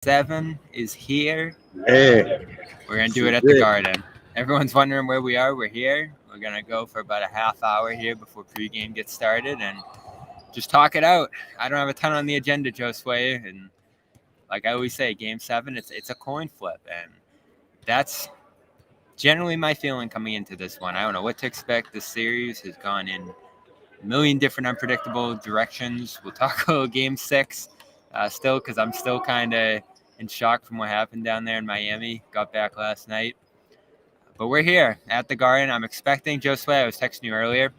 7 is here. Hey, We're going to this do it is at the it. Garden. Everyone's wondering where we are. We're here. We're going to go for about a half hour here before pregame gets started and just talk it out. I don't have a ton on the agenda, Josue. And like I always say, Game 7, it's a coin flip. And that's generally my feeling coming into this one. I don't know what to expect. This series has gone in a million different unpredictable directions. We'll talk about Game 6 still because I'm still kind of in shock from what happened down there in Miami. Got back last night. But we're here at the Garden. I'm expecting, Josue, I was texting you earlier,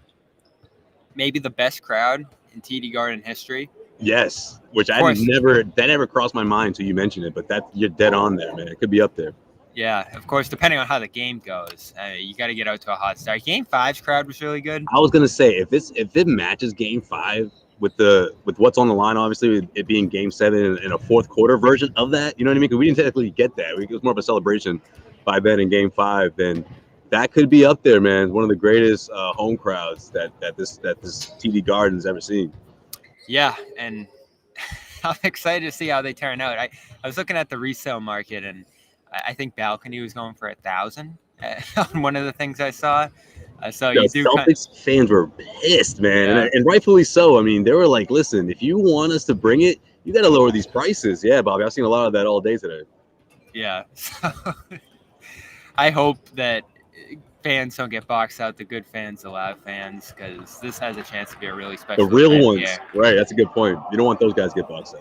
maybe the best crowd in TD Garden history. Yes, which Of I course, never crossed my mind until you mentioned it, but that you're dead on there, man. It could be up there. yeah, of course, depending on how the game goes. You got to get out to a hot start. Game 5's crowd was really good. I was gonna say if it matches Game 5 with what's on the line, obviously with it being Game 7 and a fourth quarter version of that, you know what I mean? Because we didn't technically get that. It was more of a celebration by then in Game 5. Then that could be up there, man. One of the greatest home crowds that this TD Garden's ever seen. Yeah, and I'm excited to see how they turn out. I was looking at the resale market, and I think balcony was going for 1,000 on one of the things I saw. So The you do kind of, Celtics fans were pissed, man, yeah, and rightfully so. I mean, they were like, "Listen, if you want us to bring it, you got to lower these prices." Yeah, Bobby, I've seen a lot of that all day today. yeah. So I hope that fans don't get boxed out. The good fans, the loud fans, because this has a chance to be a really The special real event ones, here. right? That's a good point. You don't want those guys to get boxed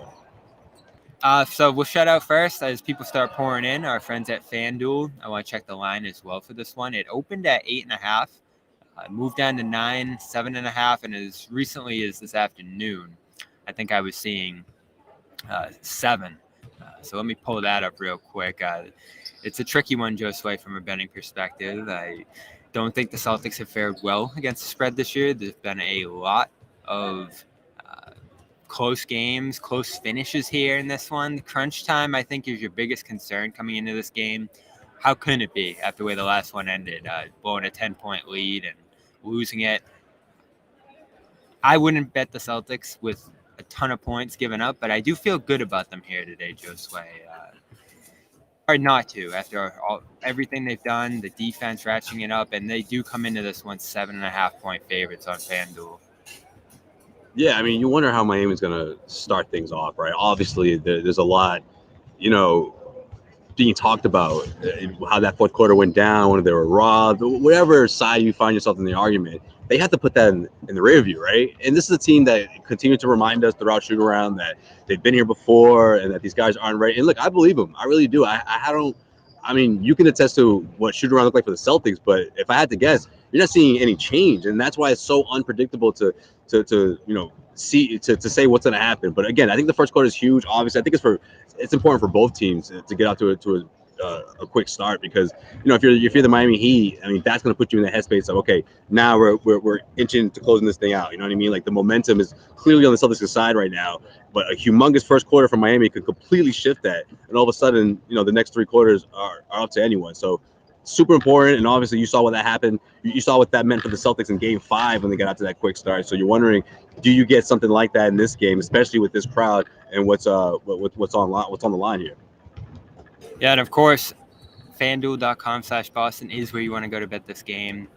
out. So we'll shut out first as people start pouring in. Our friends at FanDuel. I want to check the line as well for this one. It opened at 8.5. Moved down to 9, 7.5, and as recently as this afternoon, I think I was seeing 7. So let me pull that up real quick. It's a tricky one, Josue, from a betting perspective. I don't think the Celtics have fared well against the spread this year. There's been a lot of close games, close finishes here in this one. Crunch time, I think, is your biggest concern coming into this game. How couldn't it be after the way the last one ended, blowing a 10-point lead and losing it? I wouldn't bet the Celtics with a ton of points given up, but I do feel good about them here today, Josue. Hard not to after everything they've done, the defense ratcheting it up, and they do come into this one 7.5-point favorites on FanDuel. Yeah, I mean, you wonder how Miami's going to start things off, right? Obviously, there's a lot, you know, being talked about how that fourth quarter went down, when they were robbed, whatever side you find yourself in the argument, they have to put that in the rear view, right? And this is a team that continues to remind us throughout shoot around that they've been here before and that these guys aren't ready. And look, I believe them. I really do. I don't. I mean, you can attest to what shoot around looked like for the Celtics, but if I had to guess, you're not seeing any change, and that's why it's so unpredictable to see to say what's going to happen. But again, I think the first quarter is huge. Obviously, I think it's important for both teams to get out to a quick start because if you're the Miami Heat, I mean that's going to put you in the headspace of okay, now we're inching to closing this thing out. You know what I mean? Like the momentum is clearly on the Celtics' side right now, but a humongous first quarter from Miami could completely shift that, and all of a sudden, the next three quarters are up to anyone. So super important, and obviously you saw what that happened. You saw what that meant for the Celtics in Game 5 when they got out to that quick start. So you're wondering, do you get something like that in this game, especially with this crowd and what's on the line here? Yeah, and of course, FanDuel.com/Boston is where you want to go to bet this game.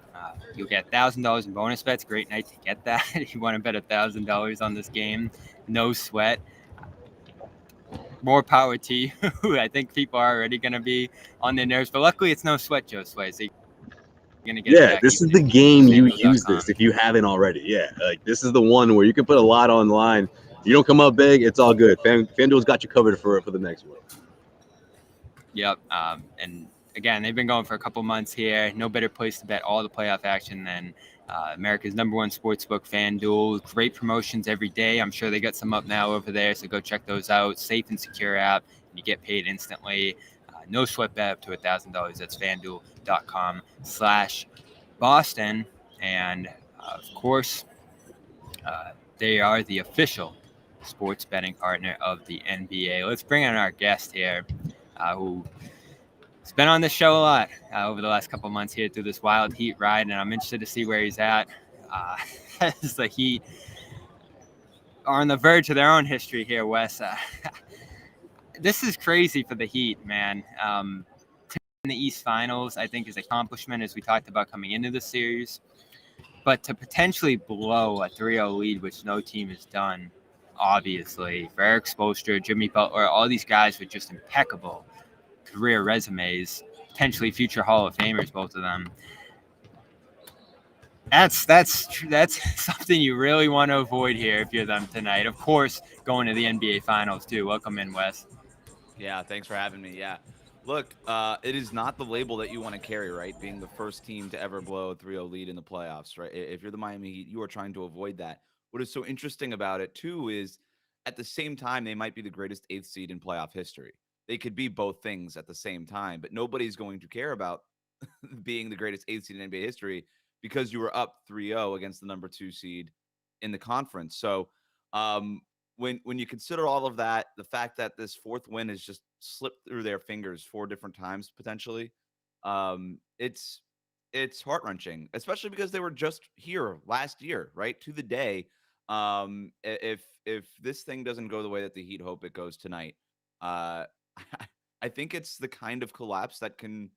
You'll get $1,000 in bonus bets. Great night to get that. If you want to bet $1,000 on this game, no sweat. More power to you. I think people are already going to be on their nerves, but luckily it's no sweat, Josue. So you're going to get it Yeah, back this is even the if you game use you use FanDuel.com. this if you haven't already. Yeah, like this is the one where you can put a lot on the line. You don't come up big, it's all good. FanDuel's got you covered for the next one. Yep. And again, they've been going for a couple months here. No better place to bet all the playoff action than America's #1 sportsbook, FanDuel. Great promotions every day. I'm sure they got some up now over there, so go check those out. Safe and secure app, and you get paid instantly. No sweat bet up to $1,000. That's FanDuel.com/Boston. And of course, they are the official sports betting partner of the NBA. Let's bring on our guest here, who has been on this show a lot over the last couple months here through this wild Heat ride, and I'm interested to see where he's at as the Heat are on the verge of their own history here, Wes. this is crazy for the Heat, man. To in the East Finals, I think, is an accomplishment, as we talked about coming into the series. But to potentially blow a 3-0 lead, which no team has done, obviously, for Eric Spoelstra, Jimmy Butler, all these guys with just impeccable career resumes, potentially future Hall of Famers, both of them. That's something you really want to avoid here if you're them tonight. Of course, going to the NBA Finals too. Welcome in, Wes. Yeah, thanks for having me. Yeah. Look, it is not the label that you want to carry, right? Being the first team to ever blow a 3-0 lead in the playoffs, right? If you're the Miami Heat, you are trying to avoid that. What is so interesting about it, too, is at the same time, they might be the greatest eighth seed in playoff history. They could be both things at the same time, but nobody's going to care about being the greatest eighth seed in NBA history because you were up 3-0 against the number 2 seed in the conference. So, um, when you consider all of that, the fact that this fourth win has just slipped through their fingers 4 different times potentially, it's heart wrenching, especially because they were just here last year, right to the day. If this thing doesn't go the way that the Heat hope it goes tonight, uh, I think it's the kind of collapse that could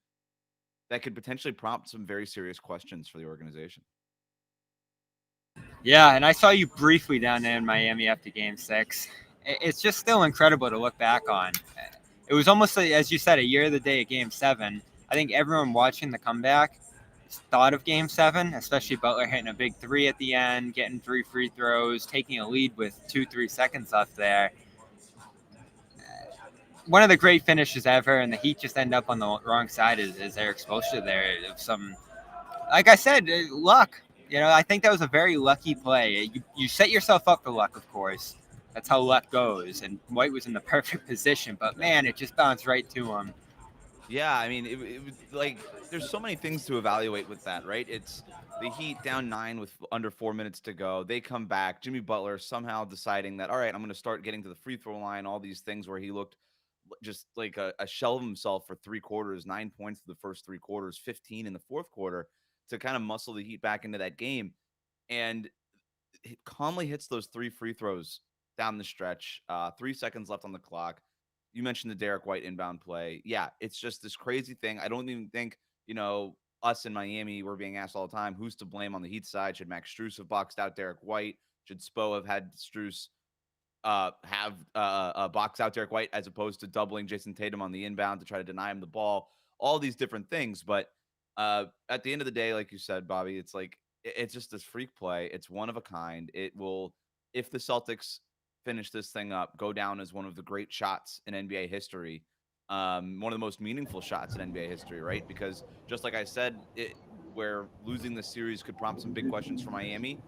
potentially prompt some very serious questions for the organization. Yeah, and I saw you briefly down there in Miami after Game Six. It's just still incredible to look back on. It was almost like, as you said, a year of the day at Game Seven. I think everyone watching the comeback thought of Game Seven, especially Butler hitting a big three at the end, getting 3 free throws, taking a lead with 2-3 seconds left there. One of the great finishes ever, and the Heat just end up on the wrong side as their exposure there of some, like I said, luck. I think that was a very lucky play. You set yourself up for luck, of course. That's how luck goes. And White was in the perfect position, but man, it just bounced right to him. Yeah, I mean, it was like there's so many things to evaluate with that, right? It's the Heat down 9 with under 4 minutes to go. They come back. Jimmy Butler somehow deciding that, all right, I'm going to start getting to the free throw line. All these things where he looked just like a shell of himself for 3 quarters, 9 points for the first 3 quarters, 15 in the fourth quarter to kind of muscle the Heat back into that game. And it calmly hits those 3 free throws down the stretch. 3 seconds left on the clock. You mentioned the Derek White inbound play. Yeah, it's just this crazy thing. I don't even think, us in Miami were being asked all the time, who's to blame on the Heat side? Should Max Strus have boxed out Derek White? Should Spo have had Strus have box out Derek White as opposed to doubling Jason Tatum on the inbound to try to deny him the ball? All these different things. But at the end of the day, like you said, Bobby, it's like it's just this freak play. It's one of a kind. It will, if the Celtics finish this thing up, go down as one of the great shots in NBA history. One of the most meaningful shots in NBA history, right? Because just like I said, where losing the series could prompt some big questions for Miami.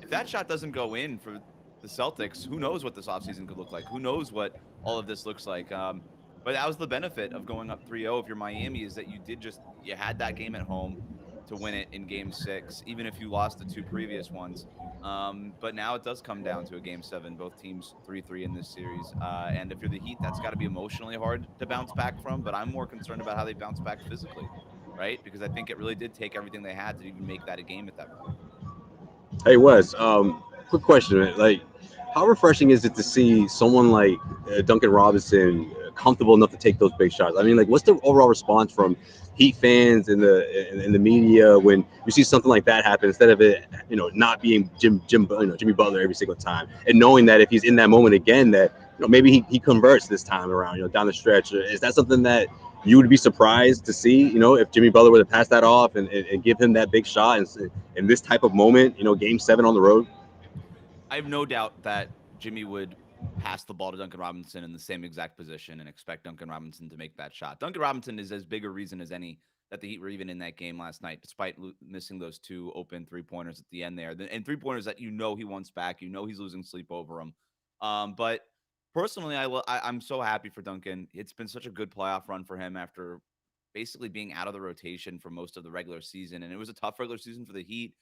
If that shot doesn't go in for the Celtics, who knows what this offseason could look like? Who knows what all of this looks like? But that was the benefit of going up 3-0 if you're Miami is that you had that game at home to win it in game 6, even if you lost the 2 previous ones. But now it does come down to a game 7, both teams 3-3 in this series. And if you're the Heat, that's got to be emotionally hard to bounce back from. But I'm more concerned about how they bounce back physically, right? Because I think it really did take everything they had to even make that a game at that point. Hey Wes, quick question, man. Like, how refreshing is it to see someone like Duncan Robinson comfortable enough to take those big shots? I mean, like, what's the overall response from Heat fans and the media when you see something like that happen instead of it, not being Jimmy Butler every single time, and knowing that if he's in that moment again, that maybe he converts this time around, down the stretch. Is that something that you would be surprised to see, if Jimmy Butler were to pass that off and give him that big shot in this type of moment, game 7 on the road? I have no doubt that Jimmy would pass the ball to Duncan Robinson in the same exact position and expect Duncan Robinson to make that shot. Duncan Robinson is as big a reason as any that the Heat were even in that game last night, despite missing those 2 open 3-pointers at the end there. And 3-pointers that he wants back. He's losing sleep over them. But personally, I'm so happy for Duncan. It's been such a good playoff run for him after basically being out of the rotation for most of the regular season. And it was a tough regular season for the Heat.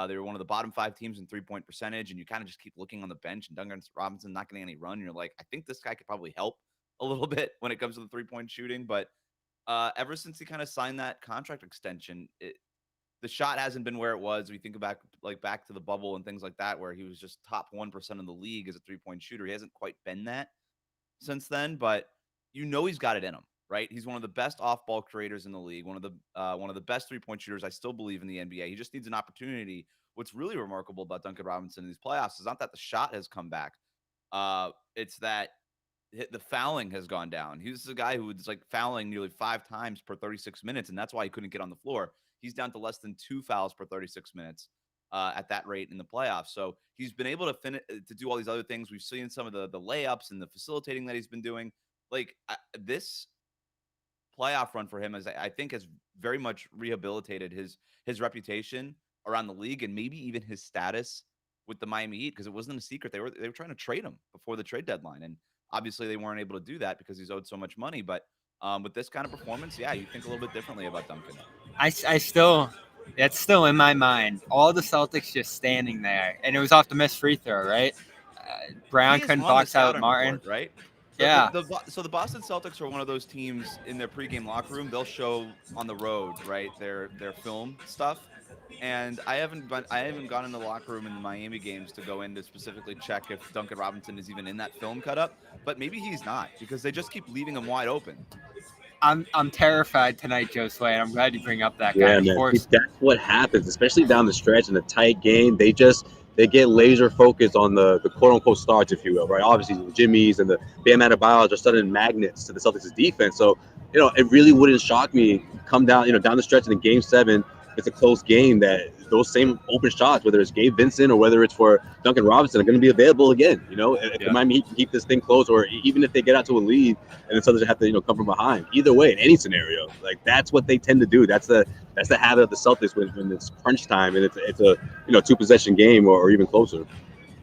They were one of the bottom 5 teams in 3-point percentage, and you kind of just keep looking on the bench, and Duncan Robinson not getting any run. And you're like, I think this guy could probably help a little bit when it comes to the 3-point shooting. But ever since he kind of signed that contract extension, the shot hasn't been where it was. We think back to the bubble and things like that, where he was just top 1% of the league as a 3-point shooter. He hasn't quite been that. since then, but he's got it in him, right? He's one of the best off-ball creators in the league, one of the best three-point shooters. I still believe in the NBA. He just needs an opportunity. What's really remarkable about Duncan Robinson in these playoffs is not that the shot has come back. It's that the fouling has gone down. He's a guy who was like fouling nearly 5 times per 36 minutes, and that's why he couldn't get on the floor. He's down to less than 2 fouls per 36 minutes at that rate in the playoffs. So he's been able to do all these other things. We've seen some of the layups and the facilitating that he's been doing. Like this playoff run for him, as I think, has very much rehabilitated his reputation around the league and maybe even his status with the Miami Heat, because it wasn't a secret they were trying to trade him before the trade deadline, and obviously they weren't able to do that because he's owed so much money. But with this kind of performance, yeah, you think a little bit differently about Duncan. I still, it's still in my mind. All the Celtics just standing there, and it was off the missed free throw, right? Brown He is couldn't on the box out scouting Martin. report, right? Yeah. So the Boston Celtics are one of those teams in their pregame locker room. They'll show on the road, right, their film stuff. And I haven't gone in the locker room in the Miami games to go in to specifically check if Duncan Robinson is even in that film cut up. But maybe he's not, because they just keep leaving him wide open. I'm terrified tonight, Josue, and I'm glad you bring up that guy. Yeah, Of man. course, That's what happens, especially down the stretch in a tight game. They get laser focused on the quote unquote starts, if you will, right? Obviously, the Jimmys and the Bam Adebayos are sudden magnets to the Celtics' defense. So, it really wouldn't shock me come down, down the stretch in the game 7. It's a close game that those same open shots, whether it's Gabe Vincent or whether it's for Duncan Robinson, are going to be available again. If the Miami Heat can keep this thing close, or even if they get out to a lead and the Celtics have to, come from behind. Either way, in any scenario, like that's what they tend to do. That's the habit of the Celtics when it's crunch time and it's a 2-possession game or even closer.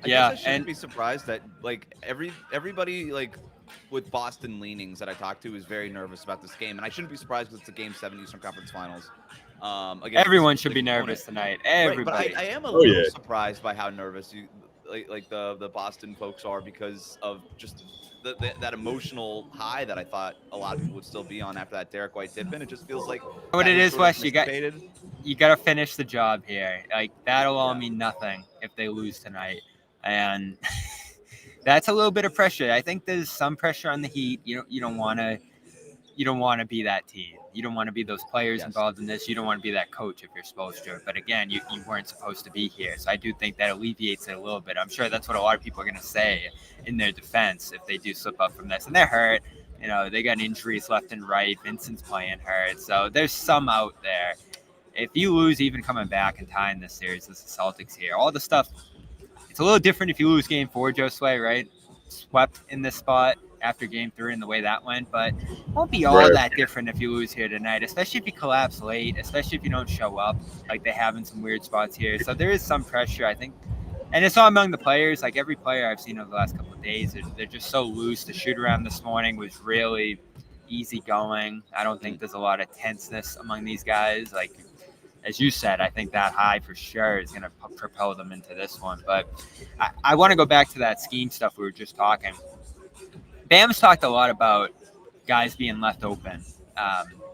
I guess I shouldn't be surprised that like everybody like with Boston leanings that I talk to is very nervous about this game, and I shouldn't be surprised because it's a Game 7 Eastern Conference Finals. Everyone should be nervous tonight. Everybody. Right, but I am a little surprised by how nervous you like the Boston folks are, because of just that emotional high that I thought a lot of people would still be on after that Derek White tip in. It just feels like what it is, Wes. You got to finish the job here. Like that'll all mean nothing if they lose tonight, and that's a little bit of pressure. I think there's some pressure on the Heat. You don't want to be that team. You don't want to be those players involved in this. You don't want to be that coach if you're supposed to. But again, you weren't supposed to be here. So I do think that alleviates it a little bit. I'm sure that's what a lot of people are going to say in their defense if they do slip up from this. And they're hurt. They got injuries left and right. Vincent's playing hurt. So there's some out there. If you lose even coming back and tying this series as the Celtics here, all the stuff, it's a little different if you lose game 4, Josue, right? Swept in this spot after game 3 and the way that went, but it won't be all that different if you lose here tonight, especially if you collapse late, especially if you don't show up like they have in some weird spots here. So there is some pressure, I think, and it's all among the players. Like every player I've seen over the last couple of days, they're just so loose. The shoot around this morning was really easy going. I don't think there's a lot of tenseness among these guys. Like, as you said, I think that high for sure is going to propel them into this one. But I want to go back to that scheme stuff we were just talking. Bam's talked a lot about guys being left open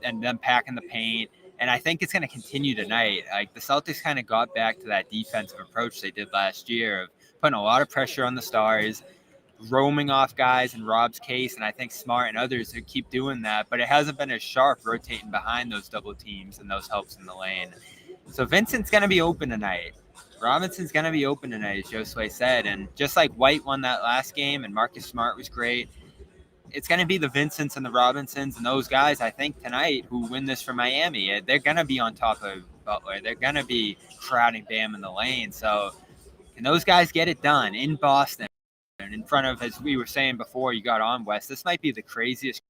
and them packing the paint. And I think it's going to continue tonight. Like the Celtics kind of got back to that defensive approach they did last year of putting a lot of pressure on the stars, roaming off guys in Rob's case. And I think Smart and others who keep doing that. But it hasn't been as sharp rotating behind those double teams and those helps in the lane. So Vincent's going to be open tonight. Robinson's going to be open tonight, as Josue said. And just like White won that last game and Marcus Smart was great, it's going to be the Vincents and the Robinsons and those guys, I think, tonight who win this for Miami. They're going to be on top of Butler. They're going to be crowding Bam in the lane. So can those guys get it done in Boston and in front of, as we were saying before you got on, Wes, this might be the craziest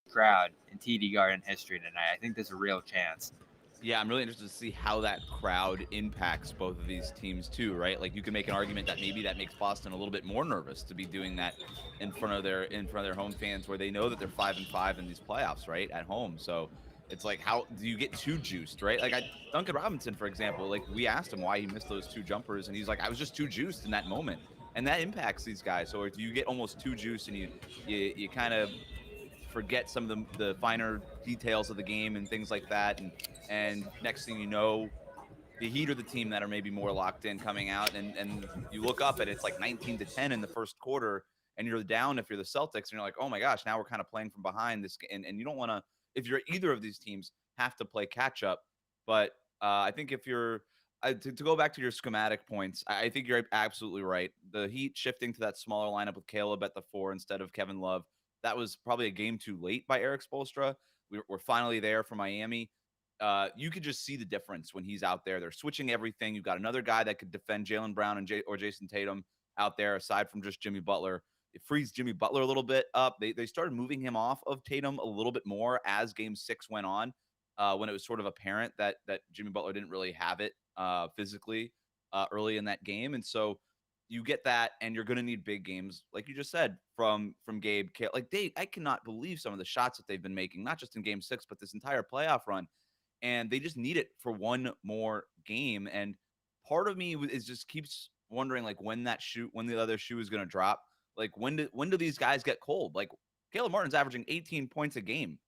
crowd in TD Garden history tonight. I think there's a real chance. Yeah, I'm really interested to see how that crowd impacts both of these teams too, right? Like you can make an argument that maybe that makes Boston a little bit more nervous to be doing that in front of their home fans, where they know that they're 5-5 in these playoffs, right, at home. So it's like, how do you get too juiced, right? Like Duncan Robinson, for example, like we asked him why he missed those 2 jumpers, and he's like, I was just too juiced in that moment, and that impacts these guys. So if you get almost too juiced and you kind of forget some of the finer details of the game and things like that, and next thing you know, the Heat are the team that are maybe more locked in coming out, and you look up and it's like 19-10 in the first quarter, and you're down if you're the Celtics, and you're like, oh my gosh, now we're kind of playing from behind this, and you don't want to, if you're either of these teams, have to play catch up. But I think if you're to go back to your schematic points, I think you're absolutely right. The Heat shifting to that smaller lineup with Caleb at the 4 instead of Kevin Love, that was probably a game too late by Eric Spoelstra. We're finally there for Miami. You could just see the difference when he's out there. They're switching everything. You've got another guy that could defend Jaylen Brown and or Jason Tatum out there, aside from just Jimmy Butler. It frees Jimmy Butler a little bit up. They started moving him off of Tatum a little bit more as Game 6 went on, when it was sort of apparent that Jimmy Butler didn't really have it physically early in that game. And so you get that, and you're going to need big games, like you just said, from Gabe. Like I cannot believe some of the shots that they've been making, not just in Game 6, but this entire playoff run. And they just need it for one more game. And part of me is just keeps wondering, like, when the other shoe is going to drop. Like, when do these guys get cold? Like, Caleb Martin's averaging 18 points a game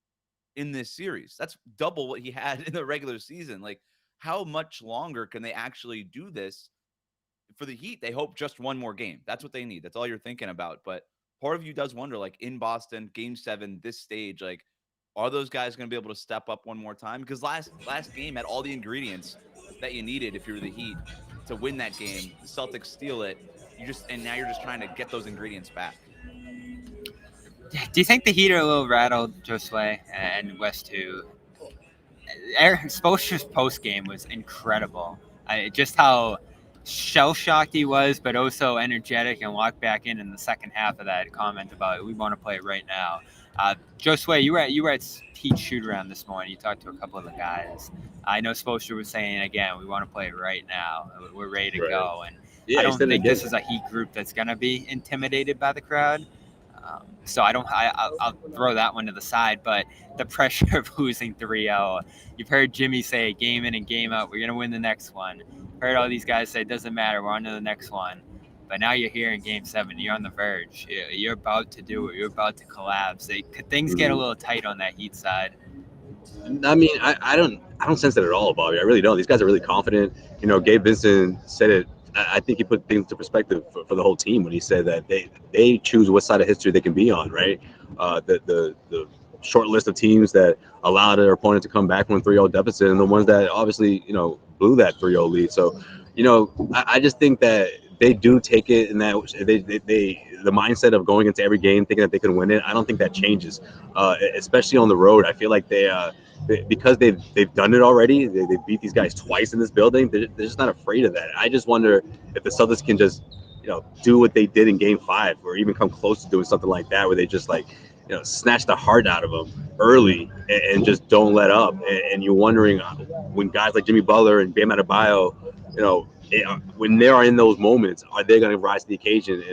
in this series. That's double what he had in the regular season. Like, how much longer can they actually do this? For the Heat, they hope just one more game. That's what they need. That's all you're thinking about. But part of you does wonder, like, in Boston, Game 7, this stage, like, are those guys going to be able to step up one more time? Because last game had all the ingredients that you needed if you were the Heat to win that game. The Celtics steal it. And now you're just trying to get those ingredients back. Do you think the Heat are a little rattled, Josue and West too? Eric Spoelstra's post game was incredible. Just how shell-shocked he was, but also energetic, and walked back in the second half of that comment about we want to play it right now. Josue, you were at Heat shoot-around this morning. You talked to a couple of the guys. I know Spoelstra was saying, again, we want to play it right now. We're ready to go. And I don't think this is a Heat group that's going to be intimidated by the crowd. So I'll throw that one to the side. But the pressure of losing 3-0, you've heard Jimmy say game in and game out, we're going to win the next one. Heard all these guys say, it doesn't matter, we're on to the next one. But now you're here in Game 7. You're on the verge. You're about to do it. You're about to collapse. Could things get a little tight on that Heat side? I mean, I don't sense that at all, Bobby. I really don't. These guys are really confident. You know, Gabe Vincent said it. I think he put things into perspective for the whole team when he said that they choose what side of history they can be on, right? The short list of teams that allowed their opponent to come back from a 3-0 deficit, and the ones that obviously, you know, blew that 3-0 lead. So, you know, I just think that they do take it in that the mindset of going into every game thinking that they can win it. I don't think that changes, especially on the road. I feel like because they've done it already. They beat these guys twice in this building. They're just not afraid of that. I just wonder if the Celtics can just, you know, do what they did in Game 5, or even come close to doing something like that, where they just, like, you know, snatch the heart out of them early and just don't let up. And you're wondering, when guys like Jimmy Butler and Bam Adebayo, you know, when they are in those moments, are they going to rise to the occasion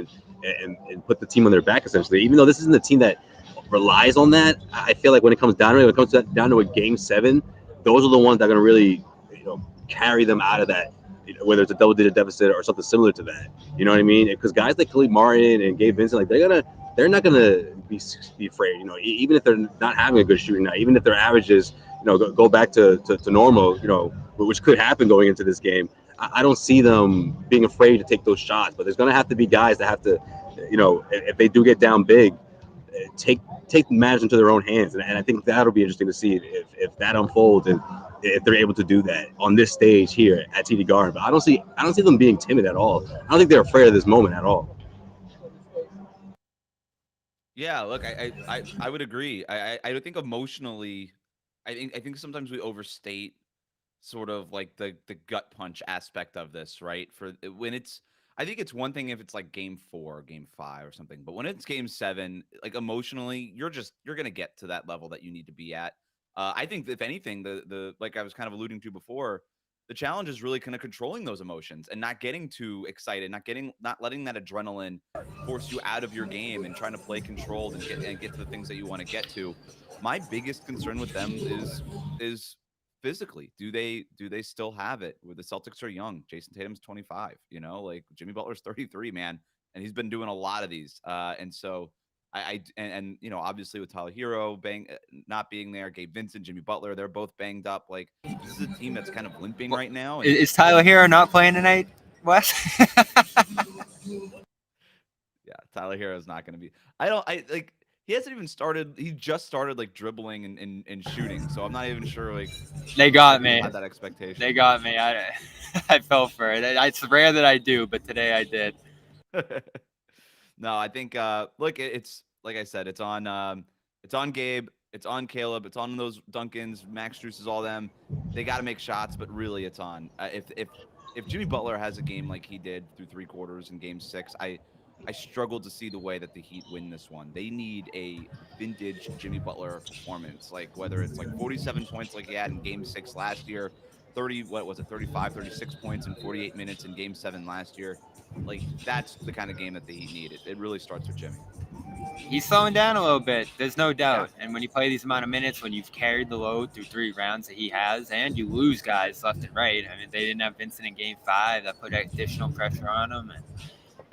and put the team on their back, essentially? Even though this isn't a team that relies on that, I feel like when it comes down to it, when it comes down to a Game 7, those are the ones that are going to really, you know, carry them out of that, whether it's a double-digit deficit or something similar to that. You know what I mean? Because guys like Caleb Martin and Gabe Vincent, like, they're not gonna be afraid. You know, even if they're not having a good shooting night, even if their averages, you know, go back to normal, you know, which could happen going into this game. I don't see them being afraid to take those shots. But there's going to have to be guys that have to, you know, if they do get down big, take matters into their own hands. And I think that'll be interesting to see if that unfolds, and if they're able to do that on this stage here at TD Garden. But I don't see them being timid at all. I don't think they're afraid of this moment at all. Yeah, look, I would agree. I think emotionally, I think sometimes we overstate sort of like the gut punch aspect of this, right? For when it's, I think it's one thing if it's like Game 4, Game 5 or something, but when it's Game 7, like, emotionally, you're gonna get to that level that you need to be at. I think if anything, the like I was kind of alluding to before, the challenge is really kind of controlling those emotions and not getting too excited, not letting that adrenaline force you out of your game, and trying to play controlled and get to the things that you want to get to. My biggest concern with them is physically, do they still have it? Where the Celtics are young. Jason Tatum's 25, you know, like Jimmy Butler's 33, man, and he's been doing a lot of these. And so and you know, obviously with Tyler Hero not being there, Gabe Vincent, Jimmy Butler, they're both banged up. Like, this is a team that's kind of limping right now. And is Tyler Hero not playing tonight, Wes? yeah, Tyler Hero's not going to be. I like. He hasn't even started. He just started like dribbling and shooting. So I'm not even sure like They if got people me. had that expectation. They got me. I fell for it. It's rare that I do, but today I did. No, I think look, it's like I said, it's on Gabe, it's on Caleb, it's on those Duncans, Max Struess's, all them. They got to make shots, but really, it's on if Jimmy Butler has a game like he did through 3 quarters in Game 6, I struggled to see the way that the Heat win this one. They need a vintage Jimmy Butler performance, like whether it's like 47 points like he had in Game 6 last year, 30, what was it, 35, 36 points in 48 minutes in Game 7 last year. Like that's the kind of game that the Heat need. It really starts with Jimmy. He's slowing down a little bit. There's no Yeah. doubt. And when you play these amount of minutes, when you've carried the load through 3 rounds that he has, and you lose guys left and right. I mean, they didn't have Vincent in Game 5. That put additional pressure on him. And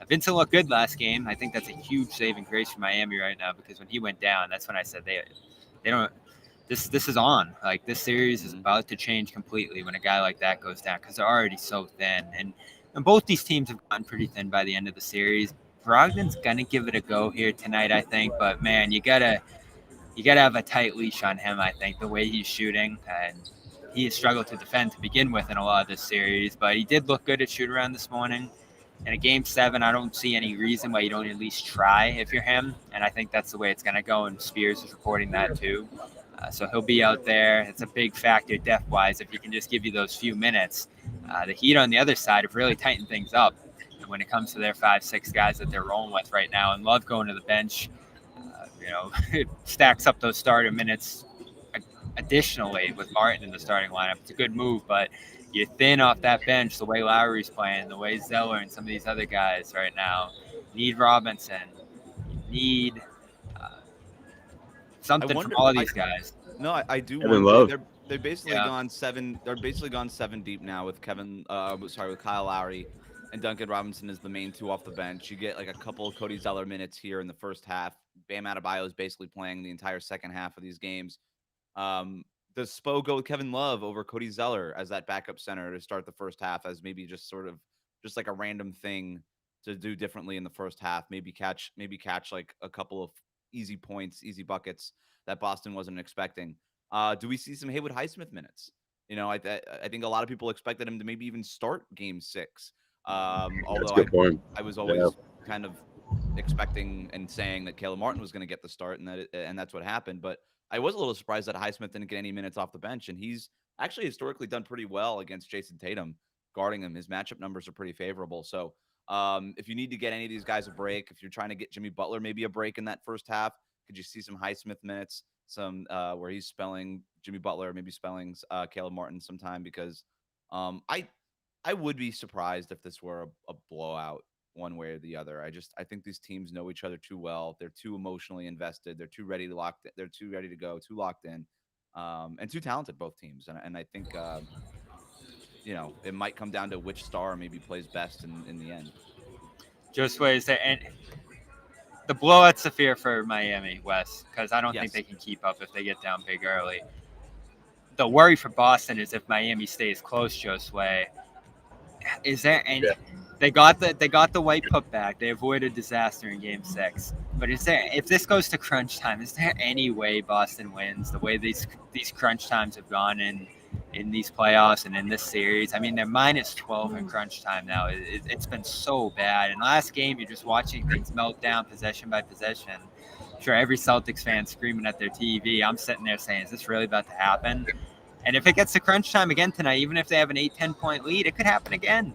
Vincent looked good last game. I think that's a huge saving grace for Miami right now, because when he went down, that's when I said they don't. This is on. Like, this series is about to change completely when a guy like that goes down, because they're already so thin. And both these teams have gotten pretty thin by the end of the series. Brogdon's gonna give it a go here tonight, I think. But man, you gotta have a tight leash on him. I think the way he's shooting, and he has struggled to defend to begin with in a lot of this series. But he did look good at shoot around this morning. In a Game 7, I don't see any reason why you don't at least try if you're him. And I think that's the way it's gonna go. And Spears is reporting that too. So he'll be out there. It's a big factor depth-wise if he can just give you those few minutes. The Heat on the other side have really tightened things up when it comes to their 5-6 guys that they're rolling with right now, and love going to the bench. It stacks up those starter minutes additionally with Martin in the starting lineup. It's a good move, but you're thin off that bench the way Lowry's playing, the way Zeller and some of these other guys right now. You need Robinson. You need something from all of these guys. No, I do Kevin wonder. Love. They've basically gone 7. They're basically gone 7 deep now with with Kyle Lowry and Duncan Robinson as the main 2 off the bench. You get like a couple of Cody Zeller minutes here in the first half. Bam Adebayo is basically playing the entire second half of these games. Does Spo go with Kevin Love over Cody Zeller as that backup center to start the first half, as maybe just like a random thing to do differently in the first half? Maybe catch like a couple of easy points, easy buckets that Boston wasn't expecting. Do we see some Haywood Highsmith minutes? I think a lot of people expected him to maybe even start Game 6. Although I was always kind of expecting and saying that Caleb Martin was going to get the start, and that's what happened. But I was a little surprised that Highsmith didn't get any minutes off the bench, and he's actually historically done pretty well against Jason Tatum, guarding him. His matchup numbers are pretty favorable. So if you need to get any of these guys a break, if you're trying to get Jimmy Butler maybe a break in that first half, could you see some Highsmith minutes, some where he's spelling Jimmy Butler, maybe spelling Caleb Martin sometime? Because I would be surprised if this were a blowout one way or the other. I think these teams know each other too well. They're too emotionally invested. They're too ready to They're too ready to go, too locked in, and too talented, both teams. And I think it might come down to which star maybe plays best in the end. Josue, is there the blowout's a fear for Miami, Wes, because I don't think they can keep up if they get down big early. The worry for Boston is if Miami stays close, Josue. Is there any? Yeah. They got the white putback. They avoided disaster in Game 6. But if this goes to crunch time, is there any way Boston wins the way these crunch times have gone in these playoffs and in this series? I mean, they're minus 12 in crunch time now. It's been so bad. In last game, you're just watching things melt down possession by possession. I'm sure every Celtics fan screaming at their TV. I'm sitting there saying, is this really about to happen? And if it gets to crunch time again tonight, even if they have an 8-10 point lead, it could happen again.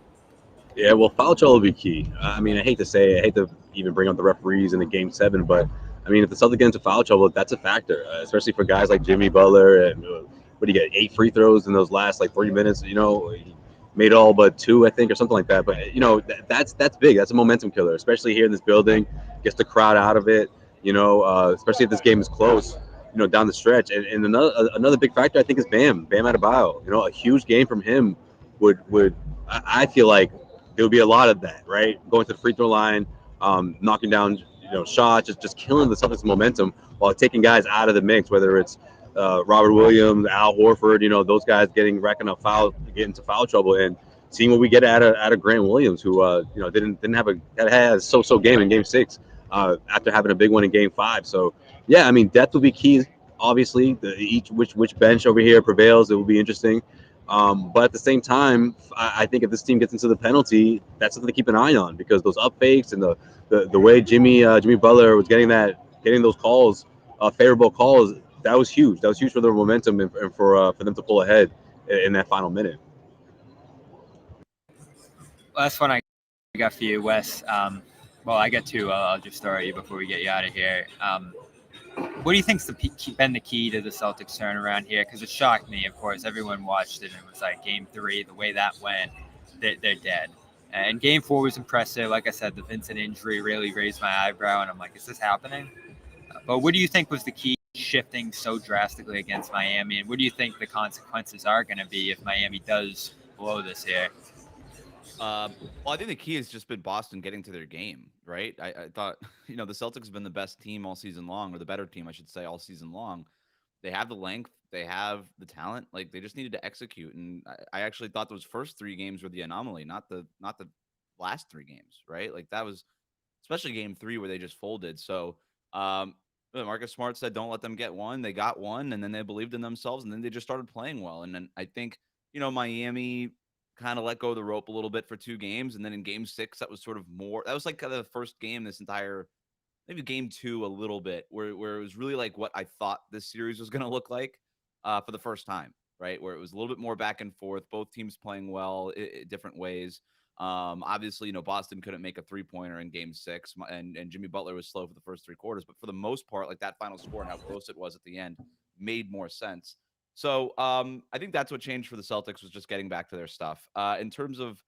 Yeah, well, foul trouble will be key. I mean, I hate to even bring up the referees in the Game 7, but I mean, if the Celtics get into foul trouble, that's a factor, especially for guys like Jimmy Butler. And what do you get? 8 free throws in those last 30 minutes. He made all but 2, I think, or something like that. But that's big. That's a momentum killer, especially here in this building. Gets the crowd out of it. Especially if this game is close. Down the stretch. And another big factor, I think, is Bam Adebayo. A huge game from him would I feel like there would be a lot of that, right? Going to the free throw line, knocking down, shots, just killing the Celtics momentum while taking guys out of the mix, whether it's Robert Williams, Al Horford, those guys racking up getting into foul trouble, and seeing what we get out of Grant Williams, who didn't have had a so-so game in Game 6. after having a big one in Game 5. So yeah, I mean, depth will be key. Obviously, which bench over here prevails, it will be interesting. But at the same time, I think if this team gets into the penalty, that's something to keep an eye on, because those up fakes and the way Jimmy Butler was getting those calls, favorable calls, that was huge. That was huge for their momentum and for them to pull ahead in that final minute. Last one I got for you, Wes. Well, I got two. I'll just throw at you before we get you out of here. What do you think's been the key to the Celtics turnaround here? Because it shocked me, of course. Everyone watched it, and it was like Game 3, the way that went, they're dead. And Game 4 was impressive. Like I said, the Vincent injury really raised my eyebrow, and I'm like, is this happening? But what do you think was the key shifting so drastically against Miami? And what do you think the consequences are going to be if Miami does blow this here? Well, I think the key has just been Boston getting to their game, right? I thought, the Celtics have been the best team all season long, or the better team, I should say, all season long. They have the length, they have the talent. Like, they just needed to execute. And I actually thought those first 3 games were the anomaly, not the last 3 games, right? Like, that was especially Game 3 where they just folded. So, Marcus Smart said, "Don't let them get one." They got one, and then they believed in themselves, and then they just started playing well. And then I think, Miami kind of let go of the rope a little bit for 2 games. And then in Game 6, that was sort of more, that was like kind of the first game, this entire, maybe Game 2 a little bit, where it was really like what I thought this series was going to look like for the first time, right? Where it was a little bit more back and forth, both teams playing well in different ways. Obviously, Boston couldn't make a 3-pointer in Game 6, and Jimmy Butler was slow for the first 3 quarters. But for the most part, like, that final score and how close it was at the end made more sense. So I think that's what changed for the Celtics, was just getting back to their stuff. In terms of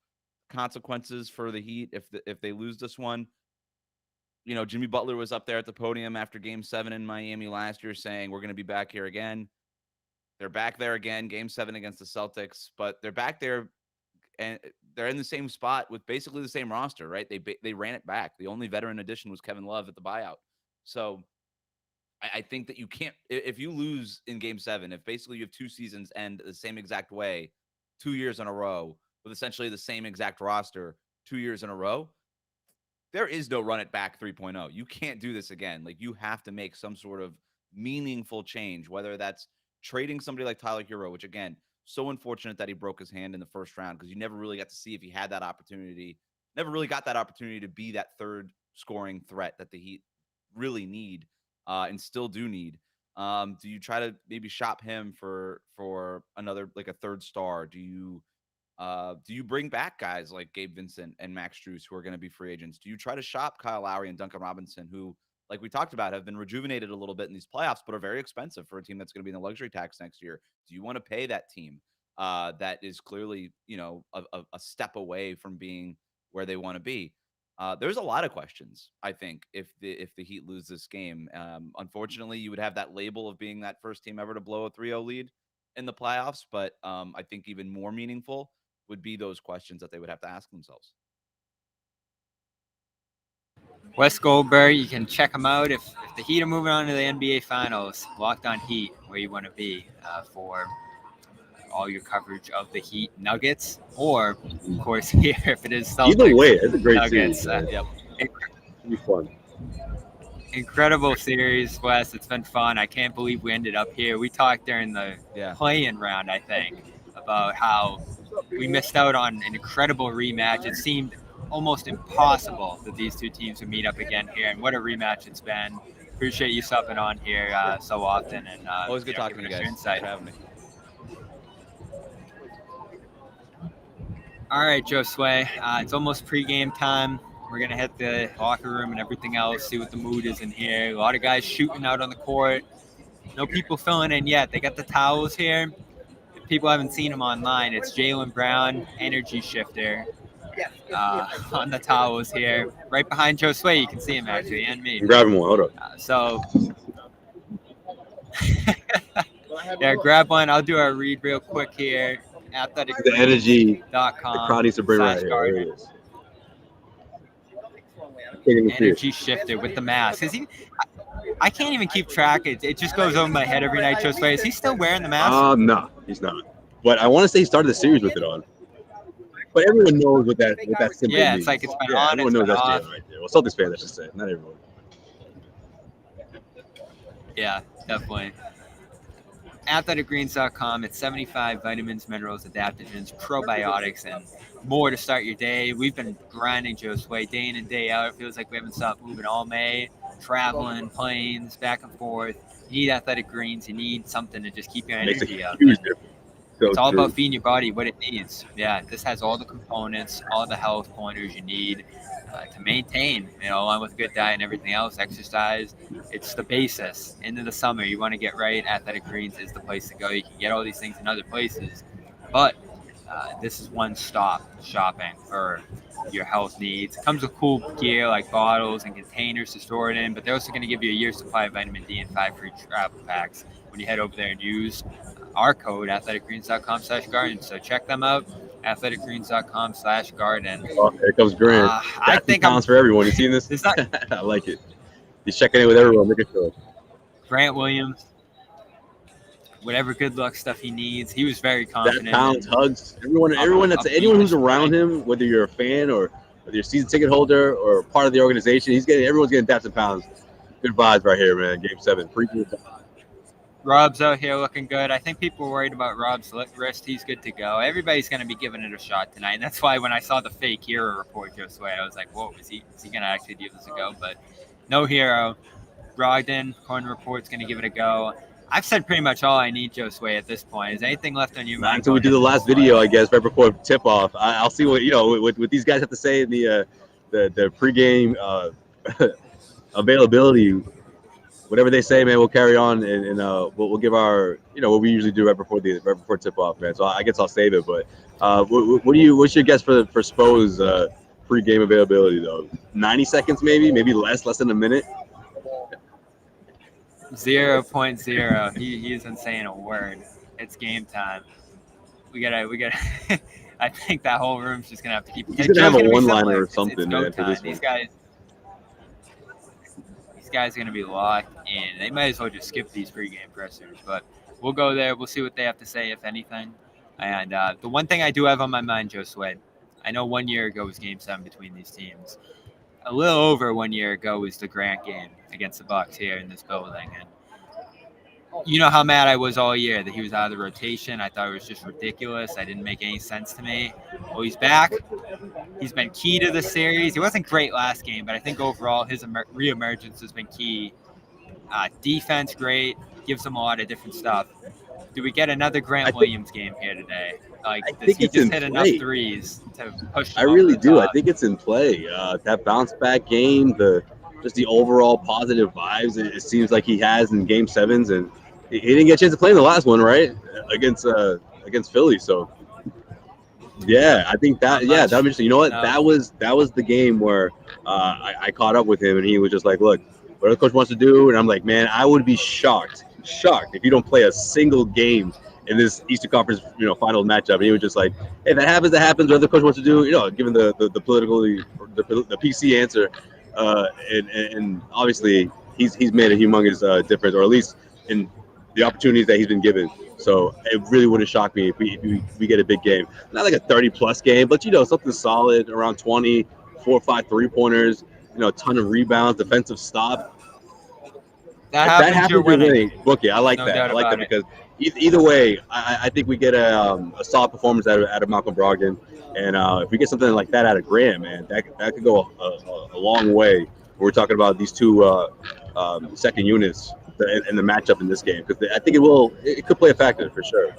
consequences for the Heat, if they lose this one, Jimmy Butler was up there at the podium after Game 7 in Miami last year saying, "We're going to be back here again." They're back there again, Game 7 against the Celtics, but they're back there and they're in the same spot with basically the same roster, right? They ran it back. The only veteran addition was Kevin Love at the buyout. So I think that you can't, if you lose in Game 7, if basically you have 2 seasons end the same exact way 2 years in a row with essentially the same exact roster 2 years in a row, there is no run it back 3.0. You can't do this again. Like, you have to make some sort of meaningful change, whether that's trading somebody like Tyler Hero, which, again, so unfortunate that he broke his hand in the first round, because you never really got to see if he had that opportunity, never really got that opportunity to be that third scoring threat that the Heat really need and still do need. Do you try to maybe shop him for another, like, a third star? Do you bring back guys like Gabe Vincent and Max Strus, who are going to be free agents? Do you try to shop Kyle Lowry and Duncan Robinson, who, like we talked about, have been rejuvenated a little bit in these playoffs, but are very expensive for a team that's going to be in the luxury tax next year? Do you want to pay that team that is clearly, a step away from being where they want to be? There's a lot of questions, I think, if the Heat lose this game. Unfortunately, you would have that label of being that first team ever to blow a 3-0 lead in the playoffs. But I think even more meaningful would be those questions that they would have to ask themselves. Wes Goldberg, you can check him out if the Heat are moving on to the NBA Finals. Locked On Heat, where you want to be for all your coverage of the Heat Nuggets, or of course here if it is Celtics. Either way, it's a great Nuggets. series. Yep, it'll be fun. Incredible series, Wes. It's been fun. I can't believe we ended up here. We talked during the play-in round, I think, about how we missed out on an incredible rematch. It seemed almost impossible that these two teams would meet up again here, and what a rematch it's been. Appreciate you stopping on here so often, and always good talking to you guys. Insight. Thanks for having me. All right, Josue. It's almost pregame time. We're going to hit the locker room and everything else, see what the mood is in here. A lot of guys shooting out on the court. No people filling in yet. They got the towels here. If people haven't seen them online, it's Jaylen Brown, energy shifter, on the towels here. Right behind Josue, you can see him actually, and me. Grab him one. Hold up. Yeah, grab one. I'll do a read real quick here. The energy. The crowd needs to bring right here. There it is. Energy shifter with the mask. Is he? I can't even keep track. It just goes over my head every night. Josue, is he still wearing the mask? No, he's not. But I want to say he started the series with it on. But everyone knows what that symbol means. It's like it's been on. Everyone knows that's right there. Well, Celtics fans, I should say, not everyone. Yeah, definitely. athleticgreens.com. It's 75 vitamins, minerals, adaptogens, probiotics, and more to start your day. We've been grinding Josue day in and day out. It feels like we haven't stopped moving all May, traveling, planes, back and forth. You need Athletic Greens. You need something to just keep your Makes a energy up. huge difference. So It's all true. about feeding your body what it needs. Yeah, this has all the components, all the health pointers you need to maintain, along with good diet and everything else, exercise. It's the basis. Into the summer, you want to get right. Athletic Greens is the place to go. You can get all these things in other places, but this is one-stop shopping for your health needs. It comes with cool gear like bottles and containers to store it in, but they're also going to give you a year's supply of vitamin D and 5 free travel packs when you head over there and use our code athleticgreens.com/garden. So check them out, athleticgreens.com/garden. Oh, here comes Grant. I think pounds for everyone. You seen this? Not, I like it. He's checking in with everyone, making sure. Grant Williams, whatever good luck stuff he needs, he was very confident. That pounds, hugs, everyone anyone who's around him, whether you're a fan or whether you're a season ticket holder or part of the organization, everyone's getting daps and pounds. Good vibes right here, man. Game 7. Rob's out here looking good. I think people were worried about Rob's wrist. He's good to go. Everybody's going to be giving it a shot tonight. And that's why when I saw the fake hero report, Josue, I was like, whoa, is he going to actually give this a go? But no hero. Brogdon, corner report's going to give it a go. I've said pretty much all I need, Josue, at this point. Is anything left on your mind? Until we do the last video, I guess, right before tip-off. I'll see what these guys have to say in the pregame availability. Whatever they say, man, we'll carry on and we'll give our what we usually do right before tip-off, man. So I guess I'll save it. But what's your guess for Spo's pregame availability though? 90 seconds, maybe less than a minute. 0.0. He isn't saying a word. It's game time. We gotta. I think that whole room's just gonna have to keep. He's gonna have a one-liner or something, it's man. For this These guys are gonna be locked in. They might as well just skip these pregame pressers. But we'll go there. We'll see what they have to say, if anything. And the one thing I do have on my mind, Josue, I know 1 year ago was Game 7 between these teams. A little over 1 year ago was the Grant game against the Bucks here in this building, and you know how mad I was all year that he was out of the rotation. I thought it was just ridiculous. It didn't make any sense to me. Well, he's back. He's been key to the series. He wasn't great last game, but I think overall his reemergence has been key. Defense great, gives him a lot of different stuff. Do we get another Grant Williams game here today? Does he just hit enough threes to push him? I really do. I think it's in play. That bounce back game, just the overall positive vibes it seems like he has in Game 7s, and he didn't get a chance to play in the last one, right? Against Philly. So yeah, I think that was interesting. You know what? No. That was the game where I caught up with him, and he was just like, "Look, whatever the coach wants to do," and I'm like, "Man, I would be shocked if you don't play a single game in this Eastern Conference, final matchup." And he was just like, "Hey, that happens. Whatever the coach wants to do." Given the political, the PC answer, and obviously he's made a humongous difference, or at least in the opportunities that he's been given. So it really wouldn't shock me if we get a big game. Not like a 30-plus game, but something solid around 20, 4 or 5 3-pointers, a ton of rebounds, defensive stop. That happens, you're winning. Book it. I like that. I like that because either way, I think we get a solid performance out of Malcolm Brogdon, and if we get something like that out of Graham, man, that could go a long way. We're talking about these two second units and the matchup in this game, because I think it could play a factor for sure.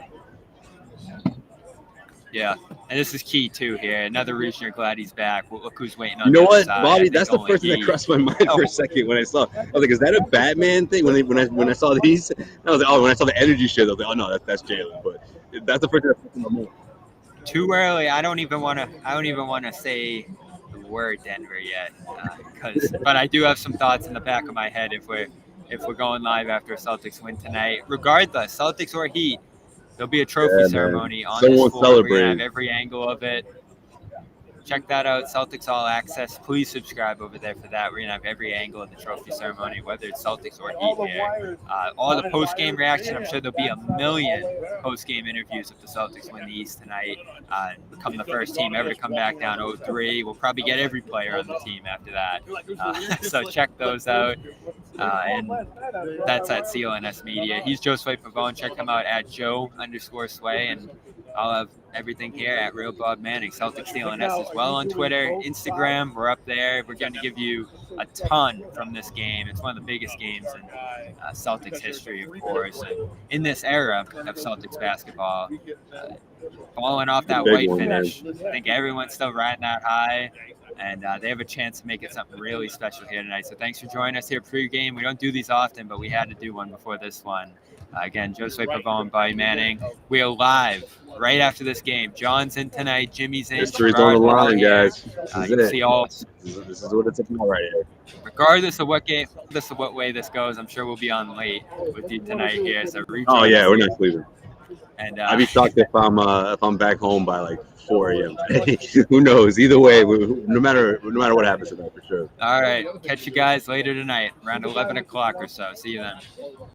Yeah, and this is key too here. Another reason you're glad he's back. Well, look who's waiting on. You know what, Bobby? That's the first thing that crossed my mind for a second when I saw. I was like, "Is that a Batman thing?" When I saw these, I was like, "Oh." When I saw the energy shit, I was like, "Oh no, that's Jalen." But that's the first thing that crossed my mind. Too early. I don't even want to say the word Denver yet, but I do have some thoughts in the back of my head if we're going live after a Celtics win tonight. Regardless, Celtics or Heat, there'll be a trophy ceremony on this floor. We're gonna have every angle of it. check that out. Celtics All Access. Please subscribe over there for that. We're going to have every angle of the trophy ceremony, whether it's Celtics or Heat here. All the post-game reaction. I'm sure there'll be a million post-game interviews if the Celtics win the East tonight. Become the first team ever to come back down 0-3. We'll probably get every player on the team after that. So check those out. And that's at CLNS Media. He's Josue Pavon. Check him out at Joe_Sway. And I'll have everything here at Real Bob Manning. Celtics CLNS as well on Twitter, Instagram. We're up there. We're going to give you a ton from this game. It's one of the biggest games in Celtics history, of course. And in this era of Celtics basketball, falling off that white finish, I think everyone's still riding that high. And they have a chance to make it something really special here tonight. So thanks for joining us here pre-game. We don't do these often, but we had to do one before this one. Again, Josue Pavon, Bobby Manning. We are live right after this game. John's in tonight. Jimmy's in. History's on the line, guys. You'll see all. This is what it's about right here. Regardless of what game, regardless of what way this goes, I'm sure we'll be on late with you tonight here. So oh yeah, we're not sleeping. And I'd be shocked if I'm back home by like 4 a.m. Who knows? Either way, no matter what happens tonight, for sure. All right, catch you guys later tonight, around 11 o'clock or so. See you then.